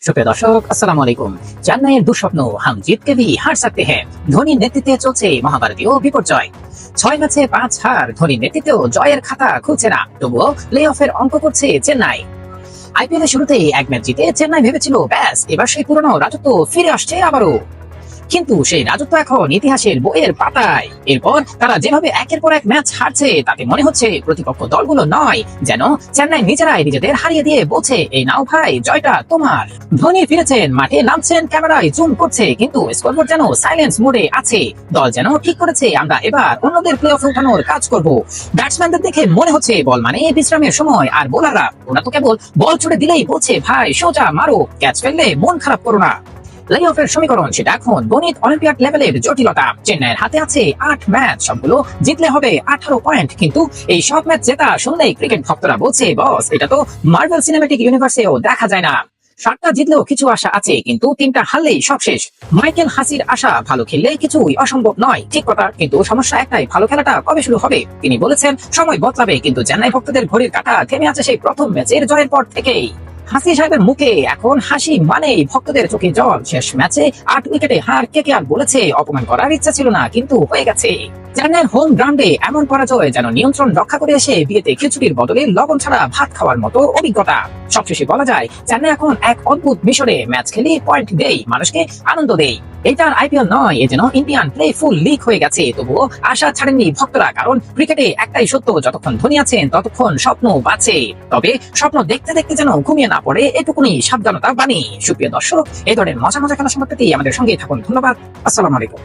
সুপ্রিয় দর্শক, আসসালামু আলাইকুম। চেন্নাইয়ের দুঃস্বপ্ন হাম জিত কে ভি হার सकते हैं। ধোনির নেতৃত্বে চলছে মহাভারতীয় বিপর্যয়। 6 ম্যাচে 5 হার, ধোনির নেতৃত্বেও জয়ের খাতা খুলছে না। তবুও প্লে অফের অঙ্ক করছে চেন্নাই। আইপিএল এর শুরুতেই এক ম্যাচ জিতে চেন্নাই ভেবেছিল ব্যাস এবার সেই পুরনো রাজত্ব ফিরে আসছে আবারও। কিন্তু সেই রাজত্ব এখন ইতিহাসের বইয়ের পাতায়। এরপর তারা যেভাবে একের পর এক ম্যাচ হারছে তাতে মনে হচ্ছে প্রতিপক্ষ দলগুলো নয়, যেন চেন্নাই নিজেরাই নিজেদের হারিয়ে দিয়ে বলছে, এই নাও ভাই, জয়টা তোমার। ধোনি ফিরেছেন, মাঠে নামছেন, ক্যামেরায় জুম করছে, কিন্তু স্কোরবোর্ড যেন সাইলেন্স মোডে আছে। দল যেন ঠিক করেছে, আমরা এবার অন্যদের প্লে অফে উঠানোর কাজ করব। ব্যাটসম্যানদের দেখে মনে হচ্ছে বল মানে বিশ্রামের সময়, আর বোলাররা ওরা তো কেবল বল ছুড়ে দিলেই বলছে, ভাই সোজা মারো, ক্যাচ ফেললে মন খারাপ করো না। প্লে অফের সমীকরণ সেটা এখন গণিত অলিম্পিয়াড লেভেলের জটিলতা। চেন্নাইয়ের হাতে আছে 8 ম্যাচ, সবগুলো জিতলে হবে 18 পয়েন্ট। কিন্তু এই সব ম্যাচ জেতা শুনলেই ক্রিকেট ভক্তরা বলছে, বস এটা তো মার্ভেল সিনেম্যাটিক ইউনিভার্সেও দেখা যায় না। 7টা জিতলেও কিছু আশা আছে, কিন্তু 3টা হারলেই সব শেষ। মাইকেল হাসির আশা, ভালো খেললে কিছুই অসম্ভব নয়, ঠিক কথা, কিন্তু সমস্যা একটাই, ভালো খেলাটা কবে শুরু হবে? তিনি বলেছেন সময় বদলাবে, কিন্তু চেন্নাই ভক্তদের ঘড়ির কাঁটা থেমে আছে সেই প্রথম ম্যাচের জয়ের পর থেকেই। হাসি সাহেবের মুখে এখন হাসি মানেই ভক্তদের চোখে জল। শেষ ম্যাচে 8 উইকেটে হার কেকেআর বলেছে অপমান করার ইচ্ছা ছিল না, কিন্তু হয়ে গেছে। চেন্নাইয়ের হোম গ্রাউন্ডে এমন পরাজয় যেন নিয়ন্ত্রণ রক্ষা করে এসে বিয়েতে খিচুড়ির বদলে লবণ ছাড়া ভাত খাওয়ার মতো অভিজ্ঞতা। সবশেষে বলা যায় চেন্নাই এখন এক অদ্ভুত মিশরে, ম্যাচ খেলি, পয়েন্ট দেই, মানুষকে আনন্দ দেই। এটার আইপিএল নয়, এ যেন ইন্ডিয়ান প্লে ফুল লিগ হয়ে গেছে। তবুও আশা ছাড়েননি ভক্তরা, কারণ ক্রিকেটে একটাই সত্য, যতক্ষণ ধোনি আছেন ততক্ষণ স্বপ্ন বাঁচে। তবে স্বপ্ন দেখতে দেখতে যেন ঘুমিয়ে না পড়ে, এটুকুনি সাবধানতা বাণী। সুপ্রিয় দর্শক, এই ধরনের মজা মজা খেলা সম্পর্কে আমাদের সঙ্গে থাকুন। ধন্যবাদ। আসসালামু আলাইকুম।